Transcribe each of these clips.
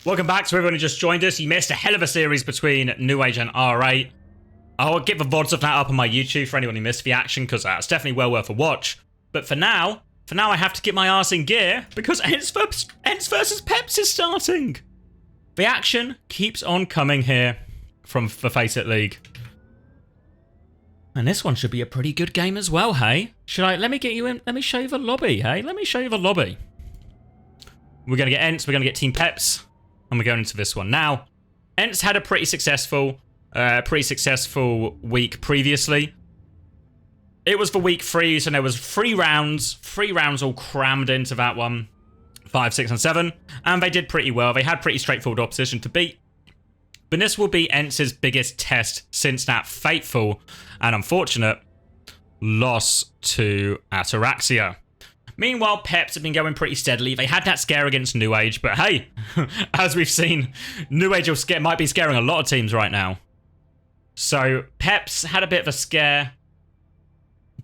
Welcome back to everyone who just joined us. You missed a hell of a series between New Age and R8. I'll get the VODs of that up on my YouTube for anyone who missed the action, because it's definitely well worth a watch. But for now I have to get my arse in gear, because ENCE versus Peps is starting. The action keeps on coming here from the FACEIT League. And this one should be a pretty good game as well, hey? Let me get you in, let me show you the lobby, hey? Let me show you the lobby. We're going to get ENCE, we're going to get Team Peps, and we're going into this one. Now, ENCE had a pretty successful week previously. It was for week 3, so there was 3 rounds all crammed into that one. 5, 6, and 7. And they did pretty well. They had pretty straightforward opposition to beat. But this will be ENCE's biggest test since that fateful and unfortunate loss to Ataraxia. Meanwhile, Peps have been going pretty steadily. They had that scare against New Age, but hey, as we've seen, New Age might be scaring a lot of teams right now. So, Peps had a bit of a scare,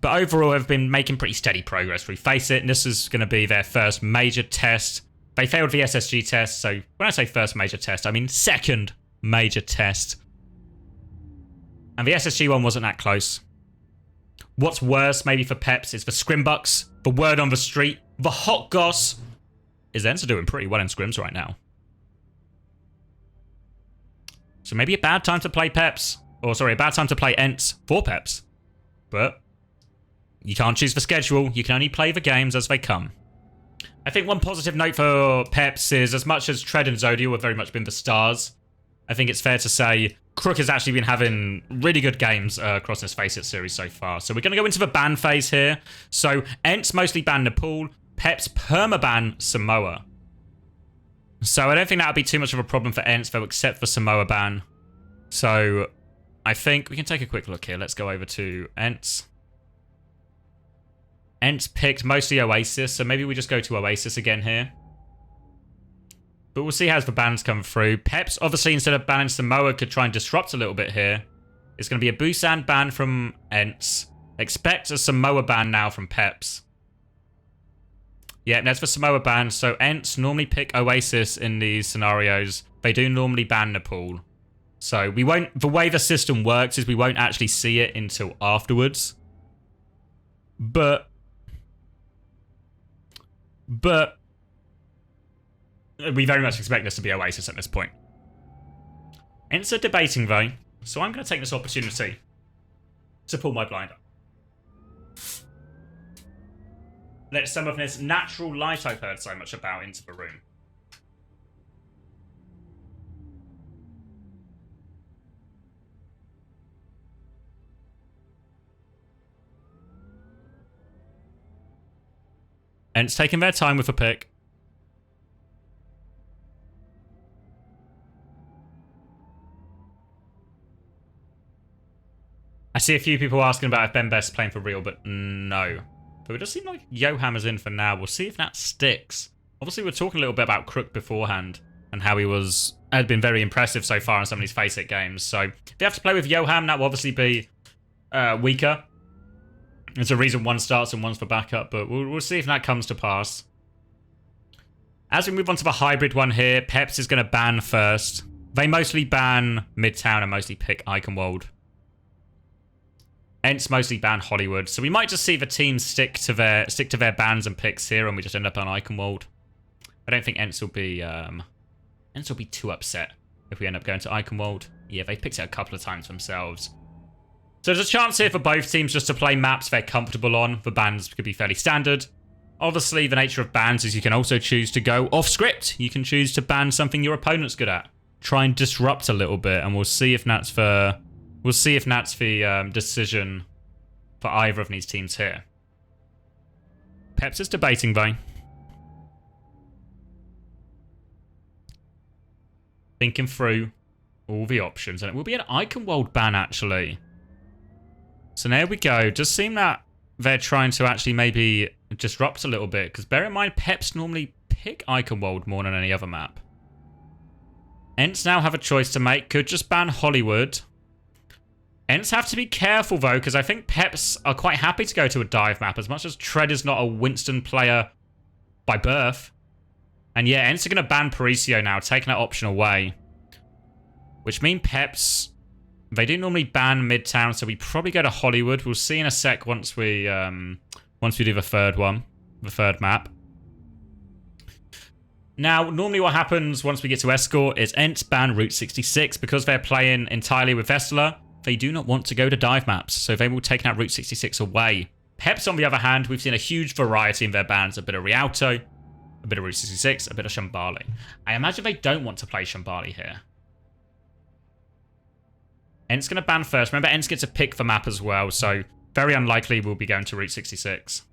but overall have been making pretty steady progress through FACEIT, and this is going to be their first major test. They failed the SSG test, so when I say first major test, I mean second major test. And the SSG one wasn't that close. What's worse, maybe for Peps, is the scrimbucks, the word on the street, the hot goss, is ENCE are doing pretty well in scrims right now. So maybe a bad time to play Peps. Or sorry, a bad time to play ENCE for Peps. But you can't choose the schedule, you can only play the games as they come. I think one positive note for Peps is, as much as Tread and Zodial have very much been the stars, I think it's fair to say Crook has actually been having really good games across this FACEIT series so far. So we're going to go into the ban phase here. So ENCE mostly ban Nepal, Peps permaban Samoa. So I don't think that would be too much of a problem for ENCE, though, except for Samoa ban. So I think we can take a quick look here. Let's go over to ENCE. ENCE picked mostly Oasis, so maybe we just go to Oasis again here. But we'll see how the bans come through. Peps, obviously, instead of banning Samoa, could try and disrupt a little bit here. It's going to be a Busan ban from ENCE. Expect a Samoa ban now from Peps. Yeah, that's for Samoa ban. So ENCE normally pick Oasis in these scenarios. They do normally ban Nepal. So we won't... The way the system works is we won't actually see it until afterwards. But we very much expect this to be Oasis at this point. ENCE are debating though, so I'm going to take this opportunity to pull my blind up. Let some of this natural light I've heard so much about into the room. ENCE taking their time with a pick. I see a few people asking about if Ben Best's playing for real, but no. But it does seem like Yoham is in for now. We'll see if that sticks. Obviously, we're talking a little bit about Crook beforehand and how he had been very impressive so far in some of these FACEIT games. So if they have to play with Yoham, that will obviously be weaker. There's a reason one starts and one's for backup, but we'll see if that comes to pass. As we move on to the hybrid one here, Peps is going to ban first. They mostly ban Midtown and mostly pick Eichenwald. ENCE mostly ban Hollywood, so we might just see the teams stick to their bans and picks here, and we just end up on Eichenwald. I don't think ENCE will be too upset if we end up going to Eichenwald. Yeah, they picked it a couple of times themselves. So there's a chance here for both teams just to play maps they're comfortable on. The bans could be fairly standard. Obviously, the nature of bans is you can also choose to go off script. You can choose to ban something your opponent's good at. Try and disrupt a little bit, and we'll see if that's the decision for either of these teams here. Peps is debating though. Thinking through all the options, and it will be an Eichenwald ban actually. So there we go. Does seem that they're trying to actually maybe disrupt a little bit, because bear in mind Peps normally pick Eichenwald more than any other map. ENCE now have a choice to make. Could just ban Hollywood. ENCE have to be careful, though, because I think Peps are quite happy to go to a dive map, as much as Tread is not a Winston player by birth. And yeah, ENCE are going to ban Paricio now, taking that option away. Which means Peps, they do normally ban Midtown, so we probably go to Hollywood. We'll see in a sec once we do the third one, the third map. Now, normally what happens once we get to Escort is ENCE ban Route 66. Because they're playing entirely with Vestler, they do not want to go to dive maps, so they will take that Route 66 away. Peps, on the other hand, we've seen a huge variety in their bans. A bit of Rialto, a bit of Route 66, a bit of Shambali. I imagine they don't want to play Shambali here. ENCE going to ban first. Remember, ENCE gets to pick the map as well, so very unlikely we'll be going to Route 66.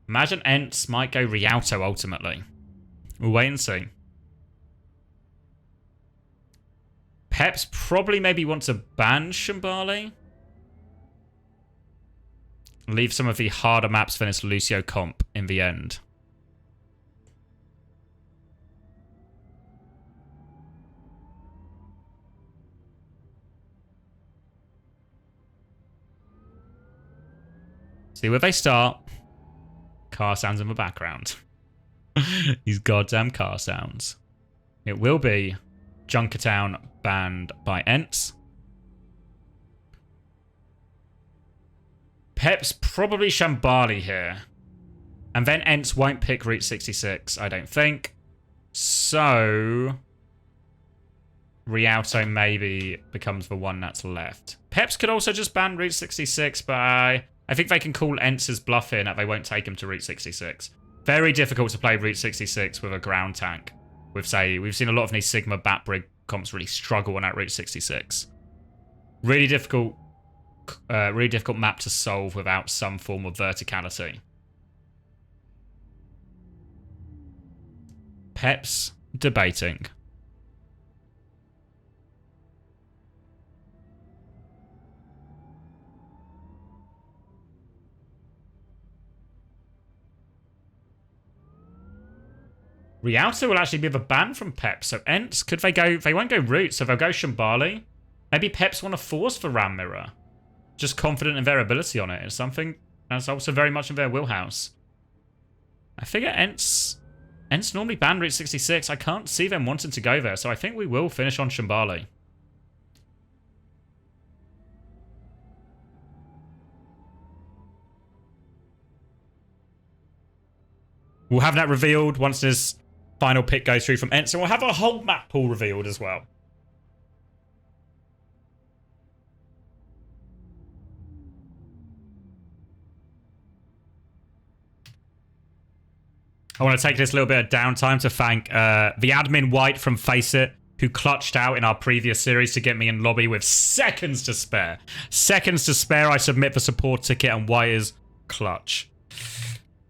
Imagine ENCE might go Rialto ultimately. We'll wait and see. Peps probably maybe want to ban Shambali. Leave some of the harder maps for this Lucio comp in the end. See where they start. Car sounds in the background. These goddamn car sounds. It will be Junkertown banned by ENCE. Peps probably Shambali here. And then ENCE won't pick Route 66, I don't think. So Rialto maybe becomes the one that's left. Peps could also just ban Route 66, but I think they can call ENCE's bluff in that they won't take him to Route 66. Very difficult to play Route 66 with a ground tank. With, say, we've seen a lot of these Sigma Batbrig comps really struggle on that Route 66. Really difficult map to solve without some form of verticality. Peps debating. Rialto will actually be the ban from Peps. So ENCE, could they go? They won't go Route, so they'll go Shambali. Maybe Peps want to force the Ram Mirror. Just confident in their ability on it. It's something that's also very much in their wheelhouse. I figure ENCE normally ban Route 66. I can't see them wanting to go there, so I think we will finish on Shambali. We'll have that revealed once this final pick goes through from ENCE, and we'll have a whole map pool revealed as well. I want to take this little bit of downtime to thank the admin White from FACEIT, who clutched out in our previous series to get me in lobby with seconds to spare. Seconds to spare, I submit the support ticket, and White is clutch.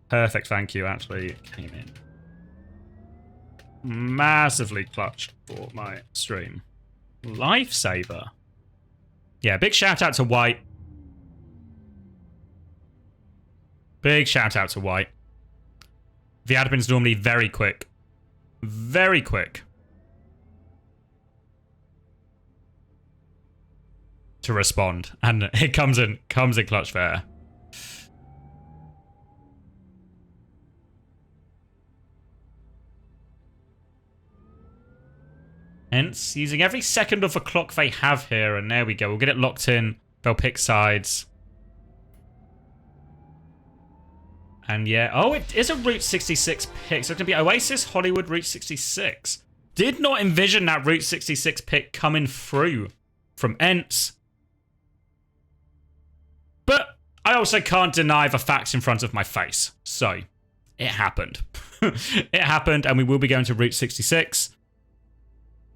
Perfect, thank you. Actually came in massively clutched for my stream. Lifesaver. Yeah, big shout out to White. Big shout out to White. The admin's normally very quick. Very quick to respond. And it comes in clutch there. ENCE using every second of the clock they have here, and there we go. We'll get it locked in. They'll pick sides. And yeah, oh, it is a Route 66 pick. So it's going to be Oasis, Hollywood, Route 66. Did not envision that Route 66 pick coming through from ENCE. But I also can't deny the facts in front of my face. So it happened. It happened, and we will be going to Route 66.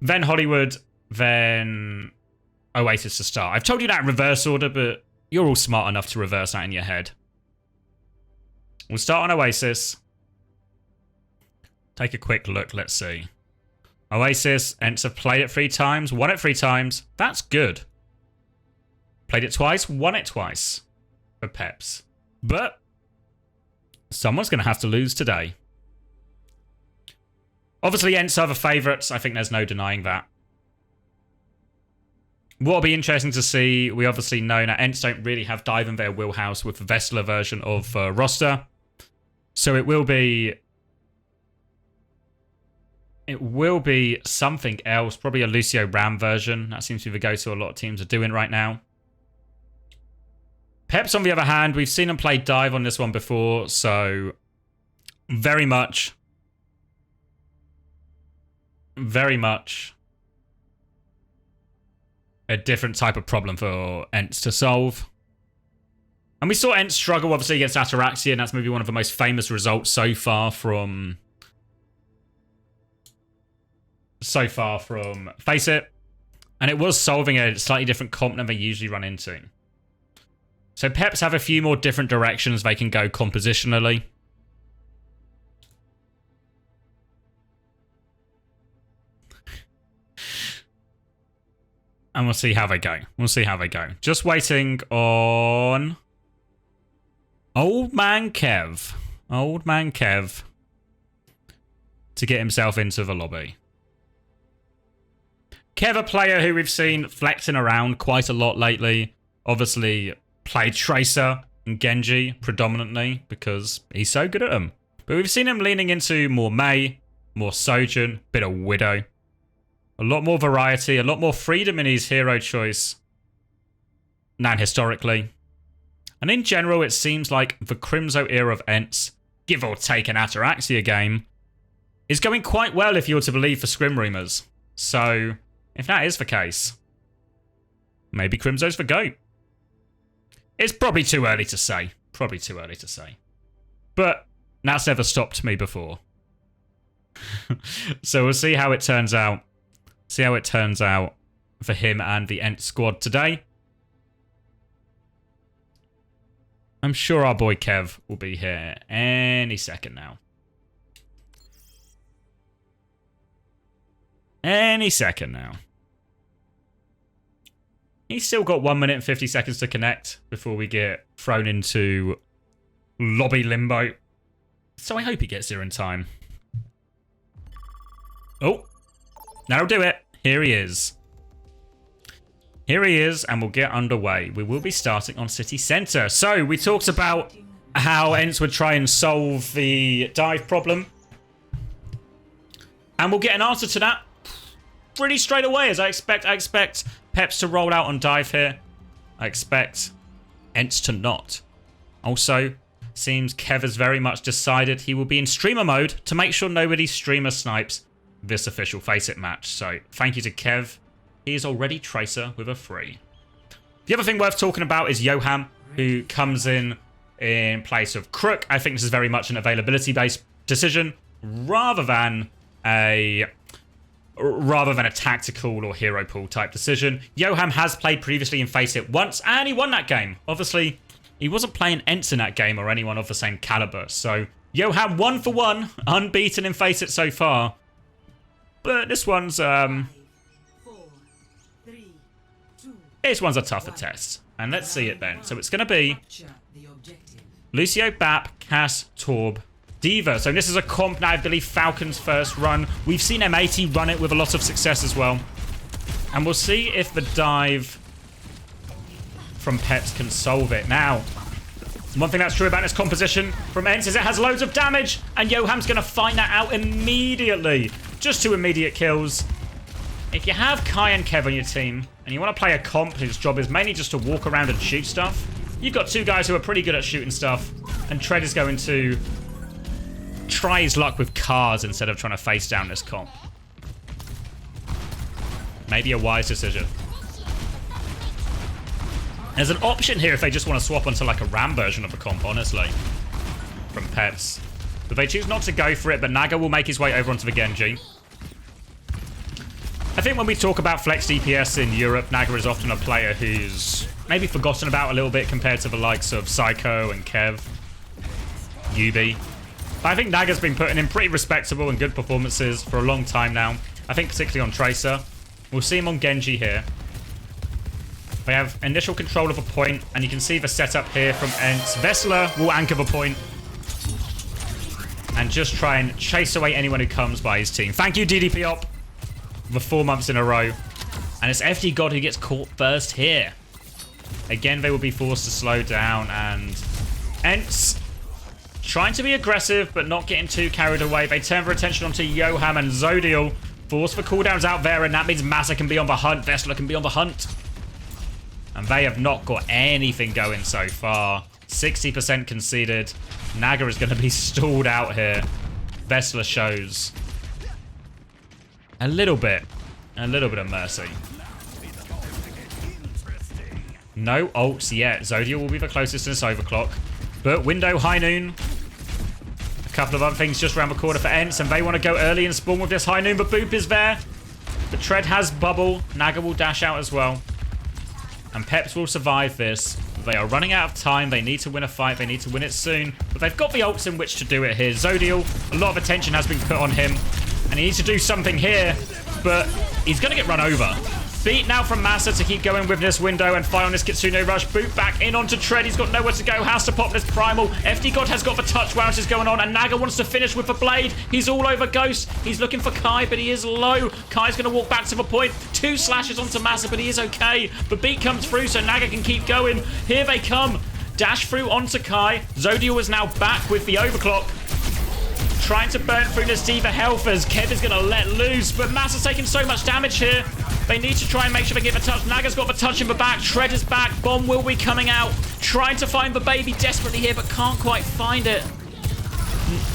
Then Hollywood, then Oasis to start. I've told you that in reverse order, but you're all smart enough to reverse that in your head. We'll start on Oasis. Take a quick look, let's see. Oasis, ENCE have played it 3 times, won it 3 times. That's good. Played it twice, won it twice for Peps. But someone's going to have to lose today. Obviously, ENCE are the favourites. I think there's no denying that. What'll be interesting to see, we obviously know that ENCE don't really have dive in their wheelhouse with the Vestler version of roster. So it will be It will be something else, probably a Lucio Ram version. That seems to be the go-to a lot of teams are doing right now. Peps, on the other hand, we've seen him play dive on this one before, so very much a different type of problem for ENCE to solve. And we saw ENCE struggle, obviously, against Ataraxia, and that's maybe one of the most famous results so far from FACEIT. And it was solving a slightly different comp than they usually run into. So Peps have a few more different directions they can go compositionally. And we'll see how they go. Just waiting on Old Man Kev to get himself into the lobby. Kev, a player who we've seen flexing around quite a lot lately. Obviously, played Tracer and Genji predominantly because he's so good at them. But we've seen him leaning into more Mei, more Sojourn, bit of Widow. A lot more variety, a lot more freedom in his hero choice than historically. And in general, it seems like the Crimzo era of ENCE, give or take an Ataraxia game, is going quite well if you're to believe the scrim rumours. So, if that is the case, maybe Crimzo's the GOAT. It's probably too early to say. But that's never stopped me before. So we'll see how it turns out. For him and the ENCE squad today. I'm sure our boy Kev will be here any second now. He's still got 1 minute and 50 seconds to connect before we get thrown into lobby limbo. So I hope he gets here in time. Oh, that'll do it. Here he is, and we'll get underway. We will be starting on City Centre. So, we talked about how ENCE would try and solve the dive problem. And we'll get an answer to that pretty straight away, as I expect Peps to roll out on dive here. I expect ENCE to not. Also, seems Kev has very much decided he will be in streamer mode to make sure nobody streamer snipes this official FACEIT match. So thank you to Kev. He is already Tracer with a 3. The other thing worth talking about is Yoham, who comes in place of Crook. I think this is very much an availability-based decision rather than a tactical or hero pool type decision. Yoham has played previously in FACEIT once, and he won that game. Obviously, he wasn't playing ENCE in that game or anyone of the same caliber. So Yoham 1 for 1, unbeaten in FACEIT so far. But this one's a tougher test. And let's see it then. So it's going to be Lucio, Bap, Cass, Torb, D.Va. So this is a comp now, I believe Falcon's first run. We've seen M80 run it with a lot of success as well. And we'll see if the dive from Peps can solve it. Now, one thing that's true about this composition from ENCE is it has loads of damage. And Yoham's going to find that out immediately. Just 2 immediate kills. If you have Kai and Kev on your team, and you want to play a comp whose job is mainly just to walk around and shoot stuff, you've got 2 guys who are pretty good at shooting stuff, and Tread is going to try his luck with cars instead of trying to face down this comp. Maybe a wise decision. There's an option here if they just want to swap onto like a Ram version of the comp, honestly, from Peps. But they choose not to go for it, but Naga will make his way over onto the Genji. I think when we talk about flex DPS in Europe, Naga is often a player who's maybe forgotten about a little bit compared to the likes of Psycho and Kev, Yubi. But I think Naga's been putting in pretty respectable and good performances for a long time now. I think particularly on Tracer. We'll see him on Genji here. They have initial control of a point, and you can see the setup here from ENCE. Vessler will anchor the point and just try and chase away anyone who comes by his team. Thank you, DDP Op, for 4 months in a row. And it's FD God who gets caught first here. Again, they will be forced to slow down, and ENCE Trying to be aggressive, but not getting too carried away. They turn their attention onto Yoham and Zodiel. Force for cooldowns out there, and that means Massa can be on the hunt. Vessler can be on the hunt. And they have not got anything going so far. 60% conceded. Naga is going to be stalled out here. Vessler shows a little bit of mercy. No ults yet. Zodiel will be the closest to this overclock. But window, high noon. A couple of other things just around the corner for ENCE, and they want to go early and spawn with this high noon, but Boop is there. The Tread has bubble. Naga will dash out as well. And Peps will survive this. They are running out of time. They need to win a fight. They need to win it soon. But they've got the ults in which to do it here. Zodiel, a lot of attention has been put on him. And he needs to do something here. But he's going to get run over. Beat now from Massa to keep going with this window and fight on this Kitsune Rush. Boot back in onto Tread. He's got nowhere to go. Has to pop this Primal. FD God has got the touch while this is going on. And Naga wants to finish with the blade. He's all over Ghost. He's looking for Kai, but he is low. Kai's going to walk back to the point. 2 slashes onto Massa, but he is okay. The beat comes through, so Naga can keep going. Here they come. Dash through onto Kai. Zodiel is now back with the overclock. Trying to burn through this D.Va health as Kev is going to let loose. But Massa's taking so much damage here. They need to try and make sure they get the touch. Naga's got the touch in the back. Tread is back. Bomb will be coming out. Trying to find the baby desperately here, but can't quite find it.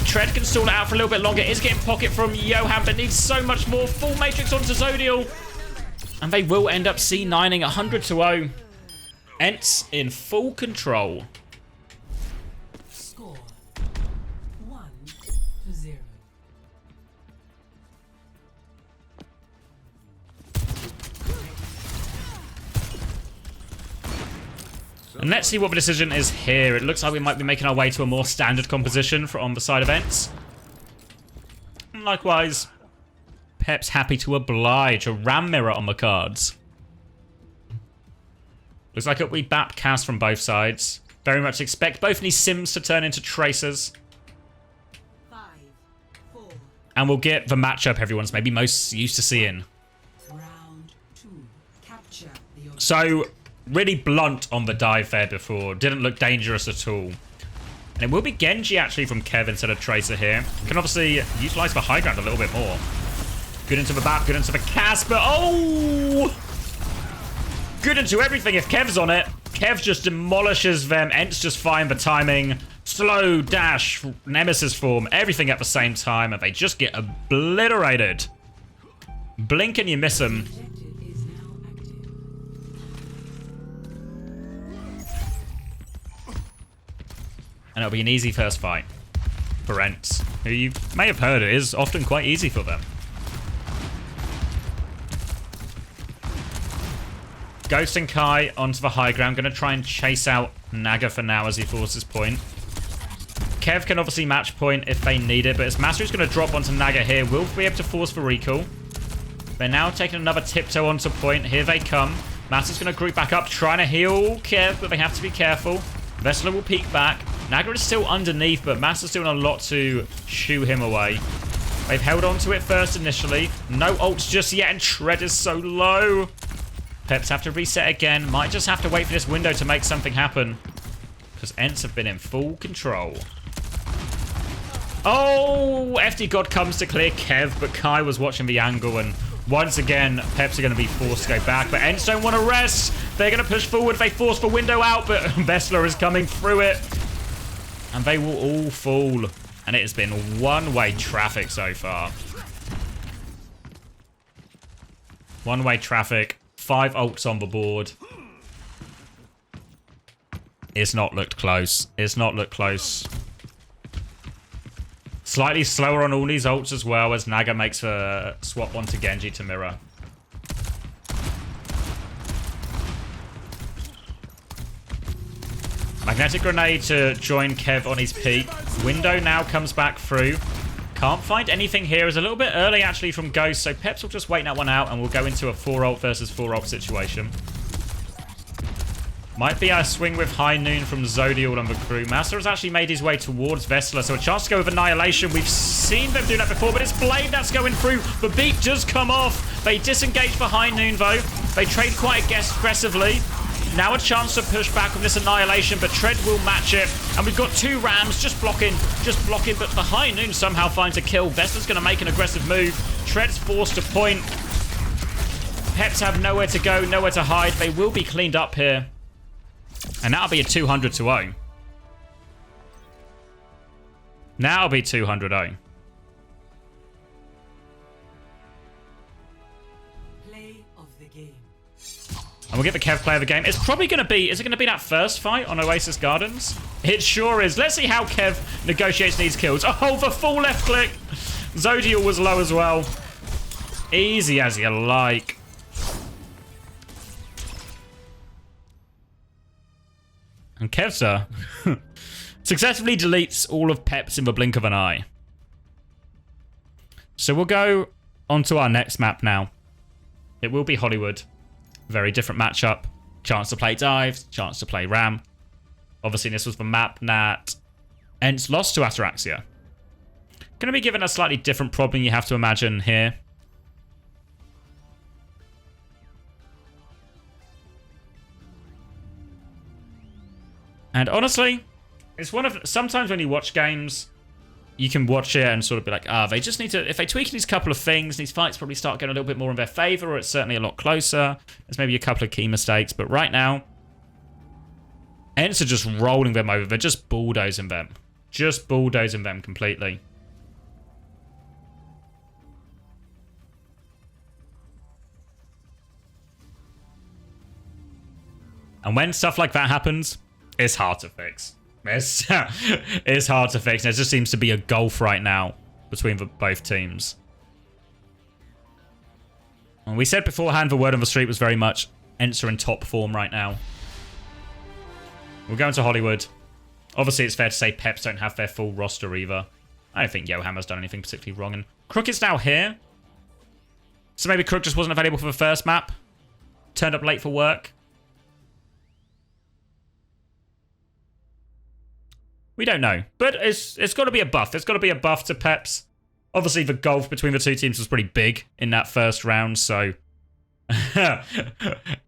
Tread can stall it out for a little bit longer. Is getting pocket from Yoham, but needs so much more. Full matrix onto Zodiel. And they will end up C9ing 100-0. ENCE in full control. Score 1-0. And let's see what the decision is here. It looks like we might be making our way to a more standard composition on the side of ENCE. And likewise, Pep's happy to oblige. A Ram Mirror on the cards. Looks like it'll be BAP cast from both sides. Very much expect both of these Sims to turn into Tracers. 5, 4. And we'll get the matchup everyone's maybe most used to seeing. Round 2. Capture the So, really blunt on the dive there before. Didn't look dangerous at all. And it will be Genji actually from Kev instead of Tracer here. Can obviously utilize the high ground a little bit more. Good into the BAP, good into the cast, but oh! Good into everything if Kev's on it. Kev just demolishes them. ENCE just find the timing. Slow, dash, Nemesis form, everything at the same time, and they just get obliterated. Blink and you miss them. objective is now active. And it'll be an easy first fight for ENCE, who you may have heard it is often quite easy for them. Ghost and Kai onto the high ground. Going to try and chase out Naga for now as he forces point. Kev can obviously match point if they need it, but it's Master who's going to drop onto Naga here. Will be able to force the recall. They're now taking another tiptoe onto point. Here they come. Master's going to group back up, trying to heal Kev, but they have to be careful. Vessler will peek back. Naga is still underneath, but Master's doing a lot to shoo him away. They've held on to it first initially. No ults just yet, and Tread is so low. Peps have to reset again. Might just have to wait for this window to make something happen. Because ENCE have been in full control. Oh! FD God comes to clear Kev, but Kai was watching the angle. And once again, Peps are going to be forced to go back. But ENCE don't want to rest. They're going to push forward. They force the window out, but Vessler is coming through it. And they will all fall. And it has been one-way traffic so far. One-way traffic. 5 ults on the board. It's not looked close. It's not looked close. Slightly slower on all these ults as well as Naga makes a swap onto Genji to mirror. Magnetic Grenade to join Kev on his peak. Window now comes back through. Can't find anything here. It's a little bit early, actually, from Ghost, so Peps will just wait that one out, and we'll go into a 4-ult versus 4-ult situation. Might be a swing with High Noon from Zodiel on the crew. Master has actually made his way towards Vessler, so a chance to go with Annihilation. We've seen them do that before, but it's Blade that's going through. The beat does come off. They disengage for High Noon, though. They trade quite aggressively. Now a chance to push back with this Annihilation, but Tread will match it. And we've got 2 Rams just blocking. But the High Noon somehow finds a kill. Vesta's going to make an aggressive move. Tread's forced to point. Peps have nowhere to go, nowhere to hide. They will be cleaned up here. And that'll be a 200-0. Now it'll be 200-0. Play of the game. And we'll get the Kev play of the game. It's probably going to be... Is it going to be that first fight on Oasis Gardens? It sure is. Let's see how Kev negotiates these kills. Oh, the full left click. Zodial was low as well. Easy as you like. And Kevza successfully deletes all of Peps in the blink of an eye. So we'll go on to our next map now. It will be Hollywood. Very different matchup. Chance to play dives, chance to play Ram. Obviously, this was the map that ENCE lost to Ataraxia. Going to be given a slightly different problem you have to imagine here. And honestly, it's one of... Sometimes when you watch games, you can watch it and sort of be like, they just need to... If they tweak these couple of things, these fights probably start getting a little bit more in their favor, or it's certainly a lot closer. There's maybe a couple of key mistakes, but right now, ENCE are just rolling them over. They're just bulldozing them. Just bulldozing them completely. And when stuff like that happens, it's hard to fix. It's hard to fix. There just seems to be a gulf right now between both teams. And we said beforehand the word on the street was very much ENCE are in top form right now. We're going to Hollywood. Obviously, it's fair to say Peps don't have their full roster either. I don't think Yohammer's done anything particularly wrong. And Crook is now here. So maybe Crook just wasn't available for the first map. Turned up late for work. We don't know. But it's got to be a buff. There's got to be a buff to Peps. Obviously, the gulf between the two teams was pretty big in that first round, so... Hell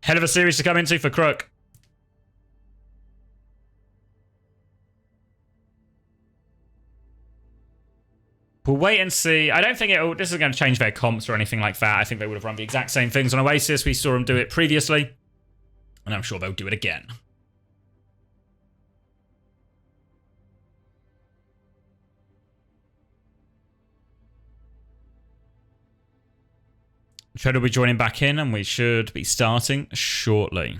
of a series to come into for Crook. We'll wait and see. I don't think this is going to change their comps or anything like that. I think they would have run the exact same things on Oasis. We saw them do it previously. And I'm sure they'll do it again. Tread will be joining back in, and we should be starting shortly.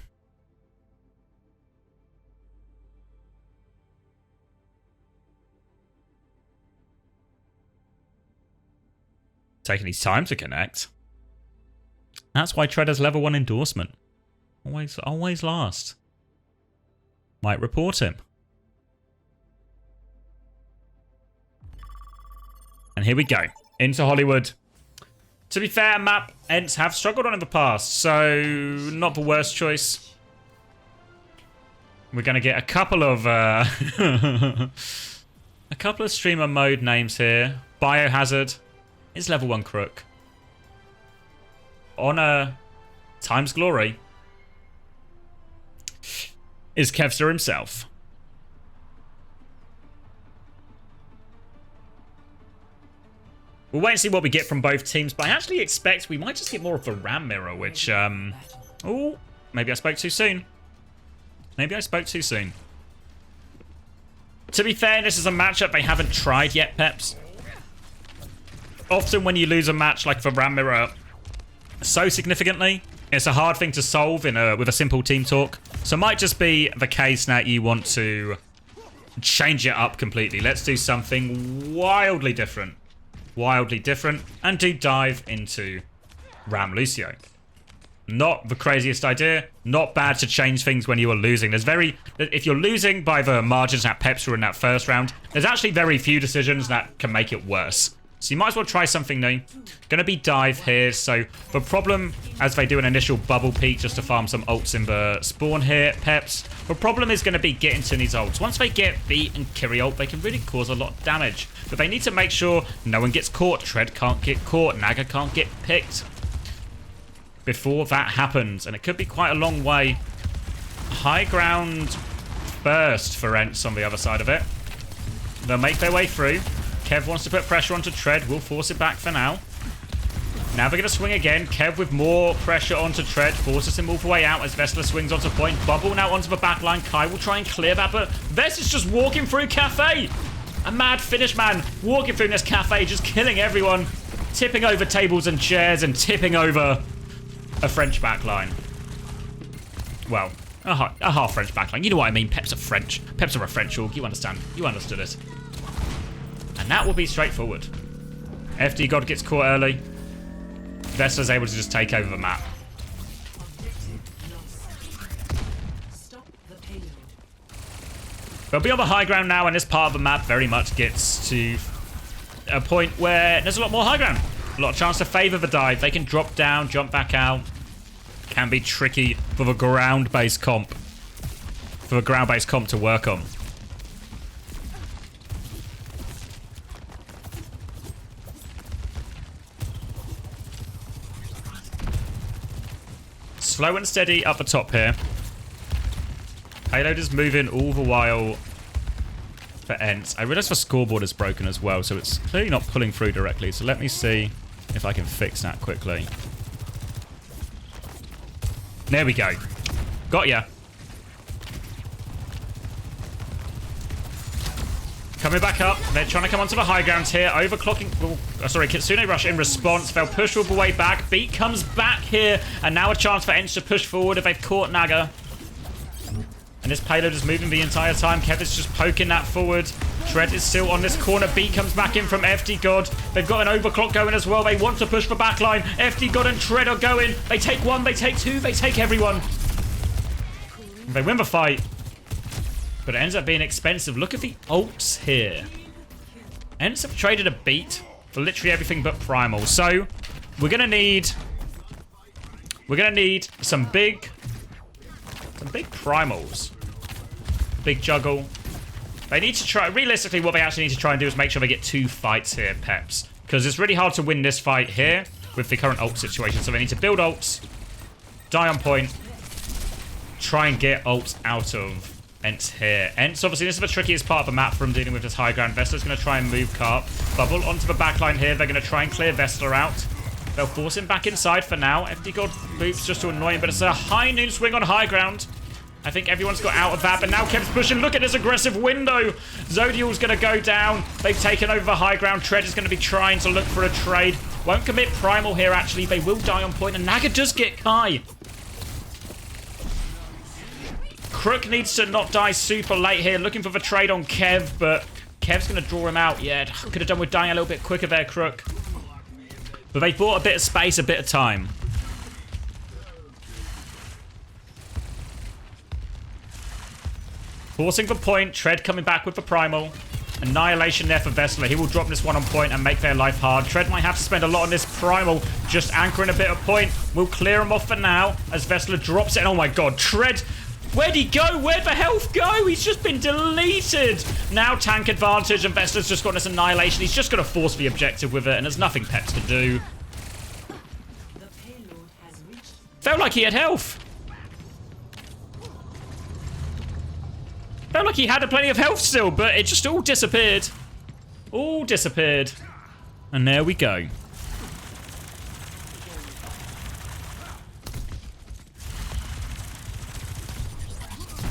Taking his time to connect. That's why Tread has level 1 endorsement. Always last. Might report him. And here we go. Into Hollywood. To be fair, map ENCE have struggled on in the past, so not the worst choice. We're going to get a couple of streamer mode names here. Biohazard is level 1 Crook. Honor times Glory is Kevster himself. We'll wait and see what we get from both teams, but I actually expect we might just get more of the Ram Mirror, which, oh, maybe I spoke too soon. Maybe I spoke too soon. To be fair, this is a matchup they haven't tried yet, Peps. Often when you lose a match like the Ram Mirror so significantly, it's a hard thing to solve with a simple team talk. So it might just be the case that you want to change it up completely. Let's do something wildly different. And do dive into Ram Lucio. Not the craziest idea. Not bad to change things when you are losing. If you're losing by the margins that Peps were in that first round, there's actually very few decisions that can make it worse. So you might as well try something new. Gonna be dive here. So the problem, as they do an initial bubble peak just to farm some ults in the spawn here, Peps, the problem is gonna be getting to these ults. Once they get beat and Kiri ult, they can really cause a lot of damage. But they need to make sure no one gets caught. Tread can't get caught. Naga can't get picked before that happens. And it could be quite a long way high ground burst for ENCE on the other side of it. They'll make their way through. Kev wants to put pressure onto Tread. We'll force it back for now. Now they're going to swing again. Kev with more pressure onto Tread. Forces him all the way out as Vessler swings onto point. Bubble now onto the back line. Kai will try and clear that, but Vess is just walking through Cafe. A mad Finnish man walking through this Cafe, just killing everyone. Tipping over tables and chairs and tipping over a French backline. Well, a half French backline. You know what I mean. Peps are French. Peps are a French org. You understand. You understood it. And that will be straightforward. FD God gets caught early. Vessler's able to just take over the map. They'll be on the high ground now, and this part of the map very much gets to a point where there's a lot more high ground. A lot of chance to favour the dive. They can drop down, jump back out. Can be tricky for the ground-based comp. For the ground-based comp to work on. Slow and steady up the top here. Payload is moving all the while for ENCE. I realise the scoreboard is broken as well, so it's clearly not pulling through directly. So let me see if I can fix that quickly. There we go. Got ya. Coming back up. They're trying to come onto the high ground here. Overclocking. Oh, sorry, Kitsune Rush in response. They'll push all the way back. Beat comes back here. And now a chance for ENCE to push forward if they've caught Naga. And this payload is moving the entire time. Kev is just poking that forward. Tread is still on this corner. Beat comes back in from FD God. They've got an overclock going as well. They want to push the backline. FD God and Tread are going. They take one. They take two. They take everyone. They win the fight. But it ends up being expensive. Look at the ults here. ENCE have traded a beat for literally everything but Primal. So we're gonna need some big primals. Big juggle. They need to try, realistically what they actually need to try and do is make sure they get 2 fights here, Peps. Because it's really hard to win this fight here with the current ult situation. So they need to build ults, die on point, try and get ults out of ENCE here. ENCE, obviously, this is the trickiest part of the map from dealing with this high ground. Vessler's going to try and move Carp. Bubble onto the backline here. They're going to try and clear Vessler out. They'll force him back inside for now. FD God moves just to annoy him, but it's a high noon swing on high ground. I think everyone's got out of that, but now Kev's pushing. Look at this aggressive window. Zodial's going to go down. They've taken over the high ground. Tread is going to be trying to look for a trade. Won't commit Primal here, actually. They will die on point, and Naga does get Kai. Crook needs to not die super late here, looking for the trade on Kev, but Kev's going to draw him out. Yeah, could have done with dying a little bit quicker there, Crook. But they bought a bit of space, a bit of time. Forcing the point, Tread coming back with the Primal. Annihilation there for Vessler. He will drop this one on point and make their life hard. Tread might have to spend a lot on this Primal, just anchoring a bit of point. We'll clear him off for now as Vessler drops it. And oh my god, Tread! Where'd he go? Where'd the health go? He's just been deleted. Now tank advantage, and Vessler's just got this annihilation. He's just going to force the objective with it, and there's nothing Peps can do. Felt like he had health. Felt like he had plenty of health still, but it just all disappeared. All disappeared. And there we go.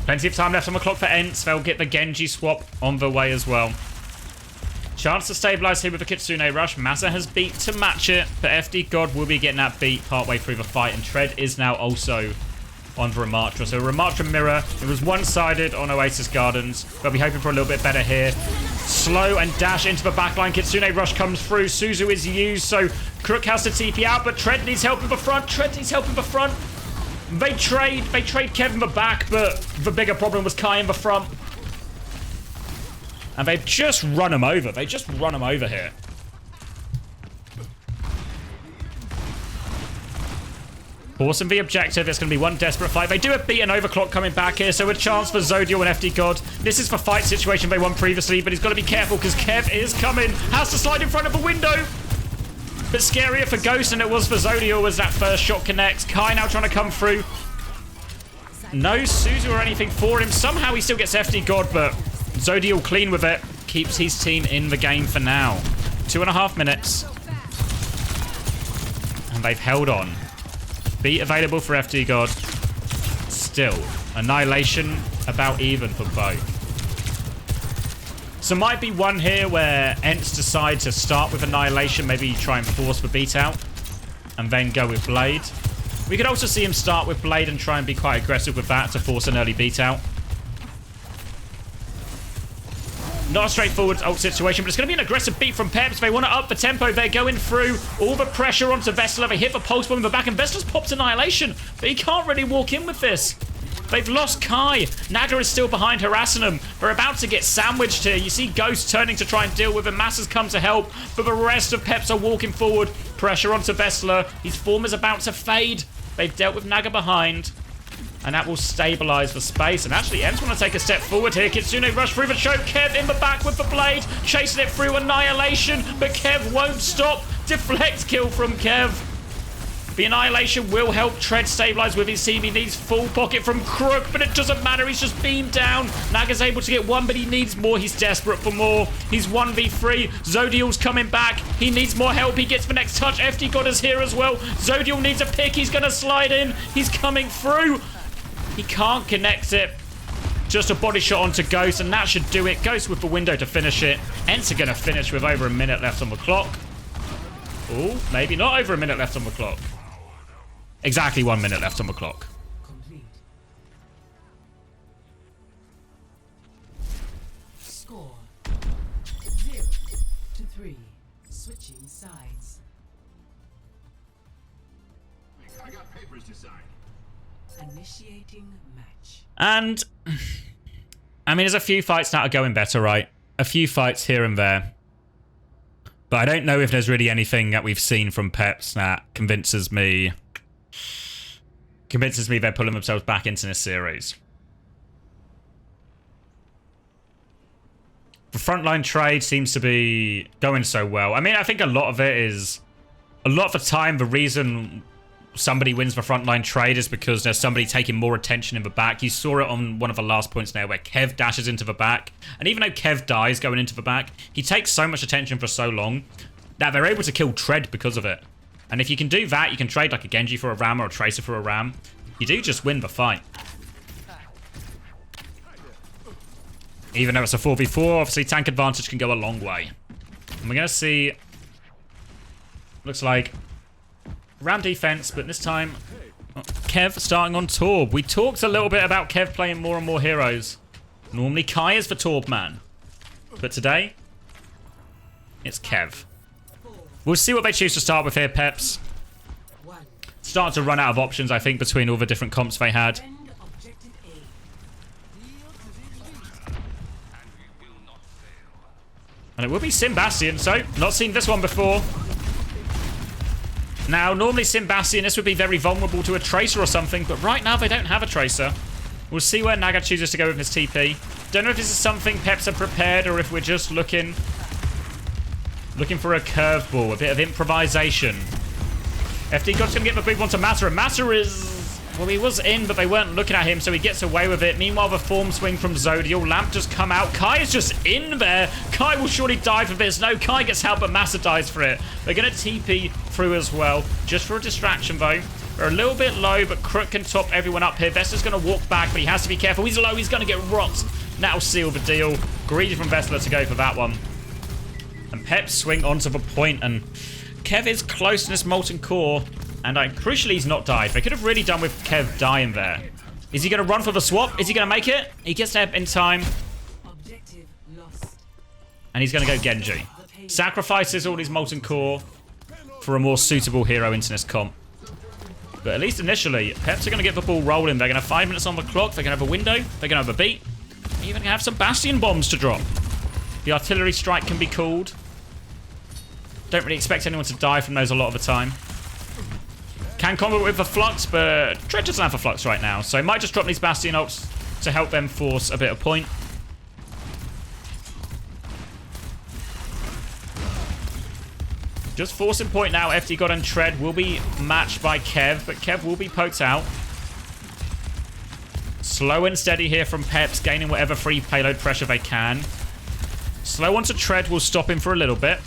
Plenty of time left on the clock for ENCE. They'll get the Genji swap on the way as well. Chance to stabilize here with the Kitsune Rush. Massa has beat to match it, but FD God will be getting that beat partway through the fight, and Tread is now also on the Ramatra. So Ramatra mirror. It was one-sided on Oasis Gardens. They'll be hoping for a little bit better here. Slow and dash into the backline. Kitsune Rush comes through. Suzu is used, so Crook has to TP out, but Tread needs help in the front. Tread needs help in the front. They trade Kev in the back, but the bigger problem was Kai in the front. And they've just run him over. They just run him over here. Forcing the objective. It's going to be one desperate fight. They do have beat and overclock coming back here, so a chance for Zodial and FD God. This is the fight situation they won previously, but he's got to be careful because Kev is coming. Has to slide in front of the window. Bit scarier for Ghost than it was for Zodial as that first shot connects. Kai now trying to come through. No Suzu or anything for him. Somehow he still gets FD God, but Zodiel clean with it. Keeps his team in the game for now. 2.5 minutes. And they've held on. Beat available for FD God. Still, Annihilation about even for both. So might be one here where ENCE decide to start with Annihilation, maybe try and force the beat out, and then go with Blade. We could also see him start with Blade and try and be quite aggressive with that to force an early beat out. Not a straightforward ult situation, but it's going to be an aggressive beat from Peps. They want to up the tempo. They're going through all the pressure onto Vessler. They hit the pulse bomb in the back, and Vessler's popped Annihilation, but he can't really walk in with this. They've lost Kai. Naga is still behind, harassing them. They're about to get sandwiched here. You see Ghost turning to try and deal with him. Masses come to help, but the rest of Peps are walking forward. Pressure onto Vessler. His form is about to fade. They've dealt with Naga behind, and that will stabilize the space. And actually, ENCE want to take a step forward here. Kitsune rush through the choke. Kev in the back with the blade, chasing it through Annihilation, but Kev won't stop. Deflect kill from Kev. The Annihilation will help Tread stabilize with his team. He needs full pocket from Crook, but it doesn't matter. He's just beamed down. Naga's able to get one, but he needs more. He's desperate for more. He's 1v3. Zodiel's coming back. He needs more help. He gets the next touch. FD God is here as well. Zodiel needs a pick. He's going to slide in. He's coming through. He can't connect it. Just a body shot onto Ghost, and that should do it. Ghost with the window to finish it. ENCE are going to finish with over a minute left on the clock. Oh, maybe not over a minute left on the clock. Exactly 1 minute left on the clock. Complete. Score 0-3. Switching sides. I got papers to sign. Initiating match. And, I mean, there's a few fights that are going better, right? A few fights here and there. But I don't know if there's really anything that we've seen from Peps that convinces me they're pulling themselves back into this series. The frontline trade seems to be going so well. I mean, I think a lot of it is... A lot of the time, the reason somebody wins the frontline trade is because there's somebody taking more attention in the back. You saw it on one of the last points there where Kev dashes into the back. And even though Kev dies going into the back, he takes so much attention for so long that they're able to kill Tread because of it. And if you can do that, you can trade like a Genji for a Ram or a Tracer for a Ram. You do just win the fight. Even though it's a 4v4, obviously tank advantage can go a long way. And we're going to see... Looks like Ram defense, but this time Kev starting on Torb. We talked a little bit about Kev playing more and more heroes. Normally Kai is the Torb man. But today, it's Kev. We'll see what they choose to start with here, Peps. Starting to run out of options, I think, between all the different comps they had. And it will be Sim Bastion, so not seen this one before. Now, normally Sim Bastion, this would be very vulnerable to a Tracer or something, but right now they don't have a Tracer. We'll see where Naga chooses to go with his TP. Don't know if this is something Peps are prepared or if we're just looking for a curveball, a bit of improvisation. FD God's going to get the big one to Matter, and Matter is... Well, he was in, but they weren't looking at him, so he gets away with it. Meanwhile, the form swing from Zodiel. Lamp just come out. Kai is just in there. Kai will surely die for this. No, Kai gets help, but Master dies for it. They're going to TP through as well, just for a distraction, though. They're a little bit low, but Crook can top everyone up here. Vessler's going to walk back, but he has to be careful. He's low. He's going to get rocked. That'll seal the deal. Greedy from Vessler to go for that one. And Peps swing onto the point, and Kev is close in this Molten Core, and crucially he's not died. They could have really done with Kev dying there. Is he going to run for the swap? Is he going to make it? He gets there in time. Objective lost. And he's going to go Genji. Sacrifices all his Molten Core for a more suitable hero into this comp. But at least initially, Peps are going to get the ball rolling. They're going to have 5 minutes on the clock. They're going to have a window. They're going to have a beat. They're even going to have some Bastion bombs to drop. The artillery strike can be called. Don't really expect anyone to die from those a lot of the time. Can combo with the Flux, but Tread doesn't have a Flux right now, so might just drop these Bastion ults to help them force a bit of point. Just forcing point now. FD God and Tread will be matched by Kev, but Kev will be poked out. Slow and steady here from Peps, gaining whatever free payload pressure they can. Slow onto Tread will stop him for a little bit.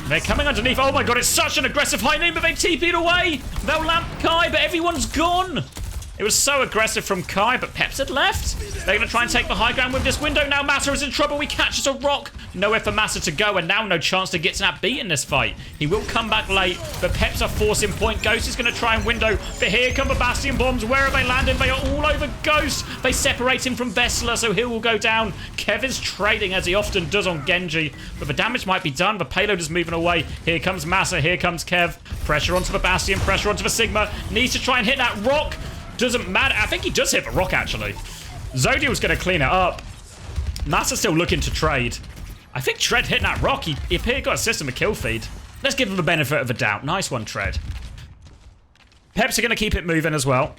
They're coming underneath. Oh my god, it's such an aggressive high noon, but they TP'd away. They'll lamp Kai, but everyone's gone. It was so aggressive from Kai, but Peps had left. They're going to try and take the high ground with this window. Now Massa is in trouble. He catches a rock. Nowhere for Massa to go, and now no chance to get to that beat in this fight. He will come back late, but Peps are forcing point. Ghost is going to try and window, but here come the Bastion bombs. Where are they landing? They are all over Ghost. They separate him from Vessler, so he will go down. Kev is trading, as he often does on Genji, but the damage might be done. The payload is moving away. Here comes Massa. Here comes Kev. Pressure onto the Bastion. Pressure onto the Sigma. Needs to try and hit that rock. Doesn't matter. I think he does hit the rock, actually. Zodiel's going to clean it up. Massa's still looking to trade. I think Tread hitting that rock. He appeared got a system of kill feed. Let's give him the benefit of the doubt. Nice one, Tread. Peps are going to keep it moving as well.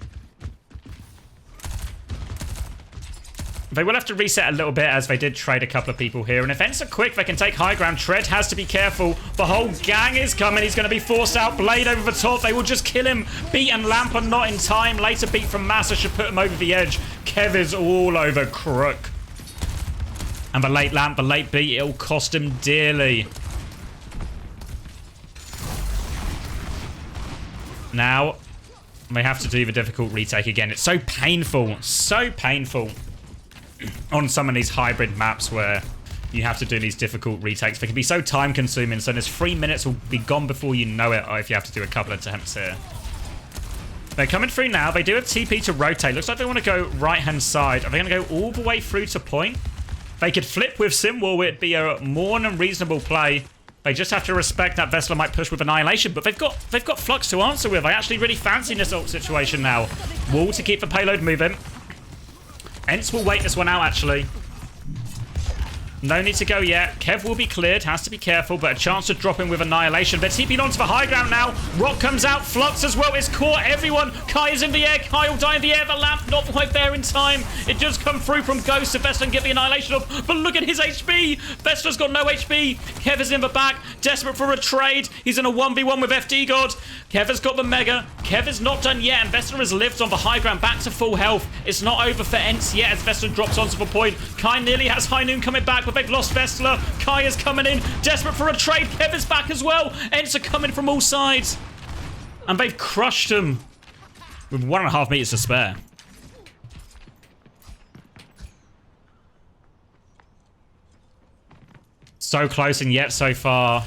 They will have to reset a little bit as they did trade a couple of people here. And if ENCE are quick, they can take high ground. Tread has to be careful. The whole gang is coming. He's going to be forced out. Blade over the top. They will just kill him. Beat and Lamp are not in time. Later beat from Massa should put him over the edge. Kev is all over Crook. And the late Lamp, the late beat, it'll cost him dearly. Now, they have to do the difficult retake again. It's so painful. So painful. On some of these hybrid maps where you have to do these difficult retakes. They can be so time consuming, so there's 3 minutes will be gone before you know it, or if you have to do a couple of attempts here. They're coming through now. They do have TP to rotate. Looks like they want to go right hand side. Are they going to go all the way through to point? They could flip with Simwall. It'd be a more than reasonable play. They just have to respect that Vessler might push with Annihilation, but they've got Flux to answer with. I actually really fancy this ult situation now. Wall to keep the payload moving. ENCE will wait this one out, actually. No need to go yet. Kev will be cleared. Has to be careful, but a chance to drop him with Annihilation. They're TP'd onto the high ground now. Rock comes out. Flux as well is caught. Everyone. Kai is in the air. Kai will die in the air. The Lamp not quite there in time. It does come through from Ghost. So Vessler can get the Annihilation off. But look at his HP. Vessler's got no HP. Kev is in the back. Desperate for a trade. He's in a 1v1 with FD God. Kev has got the Mega. Kev is not done yet. And Vessler has lived on the high ground back to full health. It's not over for ENCE yet as Vessler drops onto the point. Kai nearly has High Noon coming back, but they've lost Vessler. Kai is coming in, desperate for a trade. Kev is back as well. ENCE are coming from all sides. And they've crushed him with 1.5 meters to spare. So close and yet so far.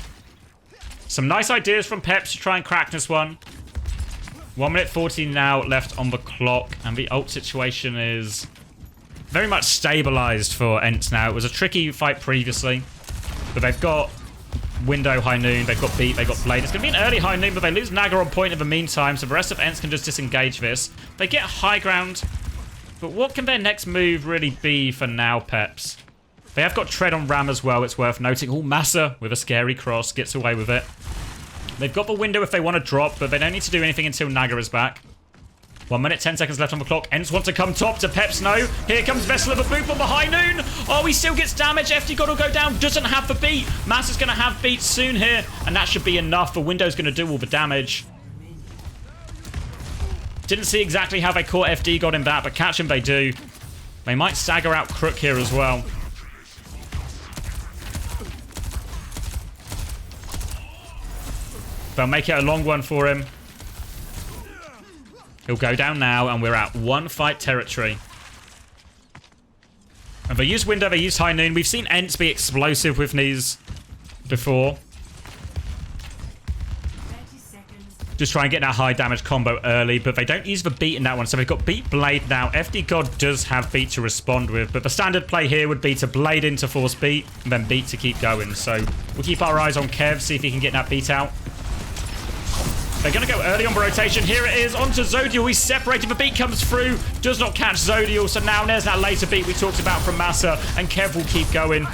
Some nice ideas from Peps to try and crack this one. 1 minute 14 now left on the clock. And the ult situation is very much stabilized for ENCE now. It was a tricky fight previously, but they've got window High Noon, they've got beat, they've got blade. It's going to be an early High Noon, but they lose Naga on point in the meantime, so the rest of ENCE can just disengage this. They get high ground, but what can their next move really be for now, Peps? They have got Tread on Ram as well, it's worth noting. Oh, Massa with a scary cross, gets away with it. They've got the window if they want to drop, but they don't need to do anything until Naga is back. 1 minute, 10 seconds left on the clock. ENCE want to come top to Peps, no. Here comes Vessler, the boop on the High Noon. Oh, he still gets damage. FD God will go down. Doesn't have the beat. Massa's going to have beat soon here, and that should be enough. The window's going to do all the damage. Didn't see exactly how they caught FD God in that, but catch him they do. They might stagger out Crook here as well. They'll make it a long one for him. He'll go down now, and we're at one fight territory. And they use window, they use High Noon. We've seen ENCE be explosive with these before. Just try and get that high damage combo early, but they don't use the beat in that one. So they've got beat blade now. FD God does have beat to respond with, but the standard play here would be to blade into force beat, and then beat to keep going. So we'll keep our eyes on Kev, see if he can get that beat out. They're going to go early on the rotation. Here it is, onto Zodiel. He's separated. The beat comes through. Does not catch Zodiel. So now there's that later beat we talked about from Massa. And Kev will keep going.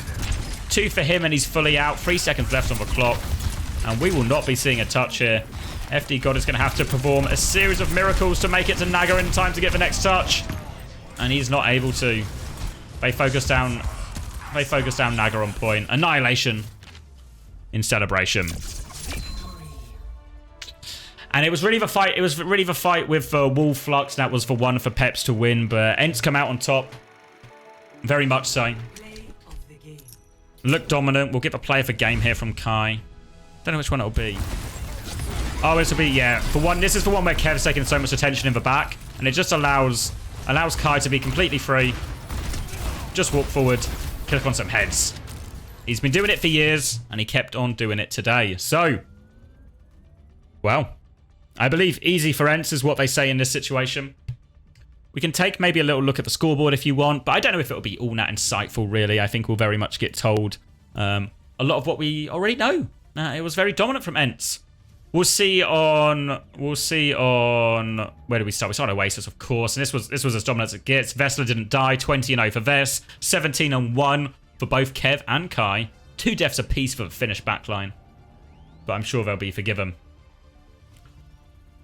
2 for him, and he's fully out. 3 seconds left on the clock. And we will not be seeing a touch here. FD God is going to have to perform a series of miracles to make it to Naga in time to get the next touch. And he's not able to. They focus down Naga on point. Annihilation in celebration. And it was really the fight. It was really the fight with Wolf Flux. That was the one for Peps to win, but ENCE come out on top. Very much so. Play of the game. Look dominant. We'll get the play of the game here from Kai. Don't know which one it'll be. Oh, this will be, yeah. For one, this is the one where Kev's taking so much attention in the back, and it just allows Kai to be completely free. Just walk forward, click on some heads. He's been doing it for years, and he kept on doing it today. So, well, I believe easy for ENCE is what they say in this situation. We can take maybe a little look at the scoreboard if you want, but I don't know if it'll be all that insightful, really. I think we'll very much get told a lot of what we already know. It was very dominant from ENCE. We'll see on where do we start? We start on Oasis, of course, and this was as dominant as it gets. Vessler didn't die, 20-0 for Vess, 17-1 for both Kev and Kai. 2 deaths apiece for the Finnish backline, but I'm sure they'll be forgiven.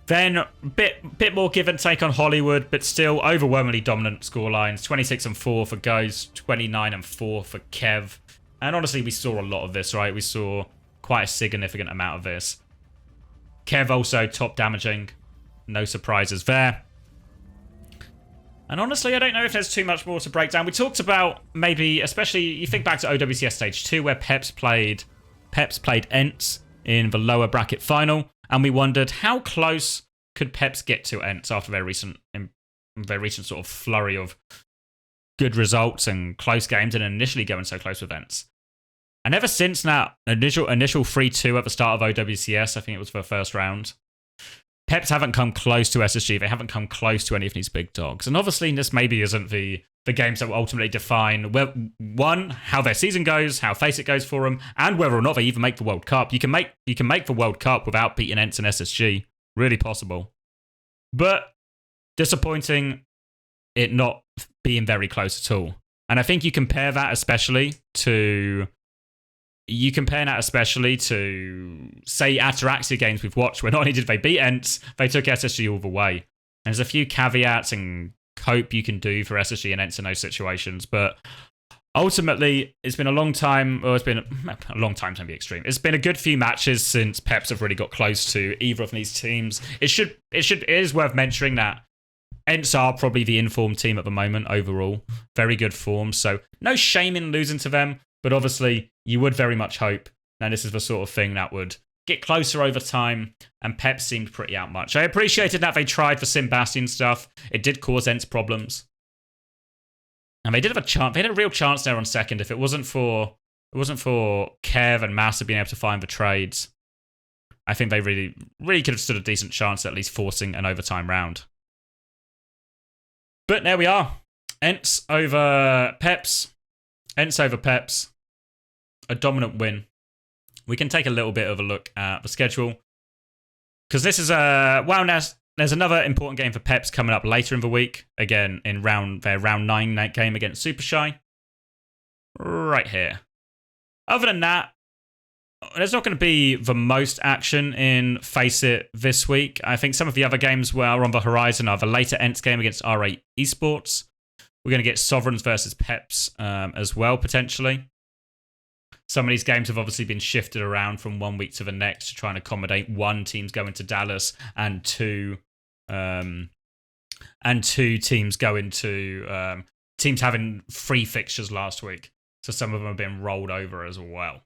Then bit more give and take on Hollywood, but still overwhelmingly dominant scorelines. 26-4 for Ghost, 29-4 for Kev, and honestly, we saw a lot of this, right? We saw quite a significant amount of this. Kev also top damaging. No surprises there. And honestly, I don't know if there's too much more to break down. We talked about maybe, especially, you think back to OWCS Stage 2 where Peps played ENCE in the lower bracket final. And we wondered how close could Peps get to ENCE after their recent sort of flurry of good results and close games and initially going so close with ENCE. And ever since that initial 3-2 at the start of OWCS, I think it was for the first round, Peps haven't come close to SSG. They haven't come close to any of these big dogs. And obviously, this maybe isn't the games that will ultimately define, one, how their season goes, how FACEIT goes for them, and whether or not they even make the World Cup. You can make the World Cup without beating ENCE and SSG. Really possible. But disappointing it not being very close at all. And I think you compare that especially to... say, Ataraxia games we've watched, where not only did they beat ENCE, they took SSG all the way. And there's a few caveats and cope you can do for SSG and ENCE in those situations, but ultimately, it's been a long time, or it's been a long time to be extreme. It's been a good few matches since Peps have really got close to either of these teams. It is worth mentioning that ENCE are probably the informed team at the moment overall. Very good form, so no shame in losing to them. But obviously, you would very much hope that this is the sort of thing that would get closer over time, and Pep seemed pretty outmatched. I appreciated that they tried for Sim Bastion stuff. It did cause ENCE problems. And they did have a chance. They had a real chance there on second if it wasn't for Kev and Massa being able to find the trades. I think they really, really could have stood a decent chance at least forcing an overtime round. But there we are. ENCE over Peps. ENCE over Peps. A dominant win. We can take a little bit of a look at the schedule. Because this is there's another important game for Peps coming up later in the week. Again, in their round 9 game against Super Shy. Right here. Other than that, there's not going to be the most action in FACEIT this week. I think some of the other games are on the horizon are the later ENCE game against R8 Esports. We're going to get Sovereigns versus Peps as well, potentially. Some of these games have obviously been shifted around from one week to the next to try and accommodate one teams going to Dallas and two teams going to teams having 3 fixtures last week. So some of them have been rolled over as well.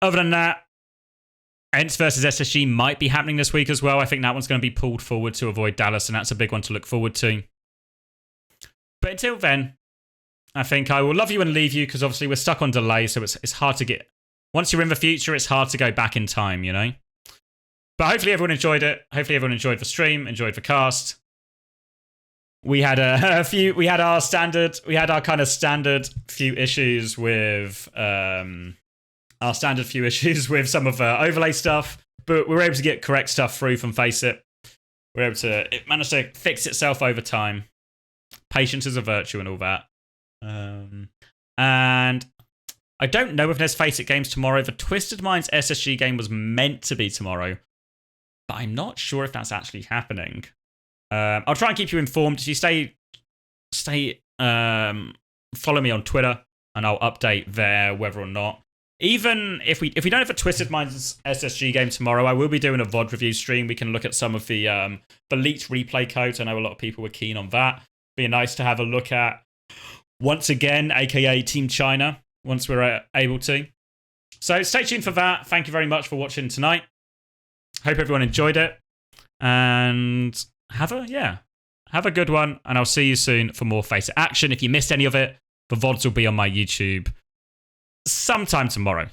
Other than that, ENCE versus SSG might be happening this week as well. I think that one's going to be pulled forward to avoid Dallas, and that's a big one to look forward to. But until then, I think I will love you and leave you, because obviously we're stuck on delay, so it's hard to get... Once you're in the future, it's hard to go back in time, you know? But hopefully everyone enjoyed it. Hopefully everyone enjoyed the stream, enjoyed the cast. We had we had our kind of standard few issues with... with some of the overlay stuff, but we were able to get correct stuff through from FACEIT. It managed to fix itself over time. Patience is a virtue and all that. And I don't know if there's FACEIT games tomorrow. The Twisted Minds SSG game was meant to be tomorrow, but I'm not sure if that's actually happening. I'll try and keep you informed. If you follow me on Twitter, and I'll update there whether or not. even if we don't have a Twisted Minds SSG game tomorrow, I will be doing a VOD review stream. We can look at some of the leaked replay codes. I know a lot of people were keen on that. Be nice to have a look at once again, aka Team China, once we're able to. So stay tuned for that. Thank you very much for watching tonight. Hope everyone enjoyed it. And have a good one. And I'll see you soon for more FACEIT action. If you missed any of it, the VODs will be on my YouTube sometime tomorrow.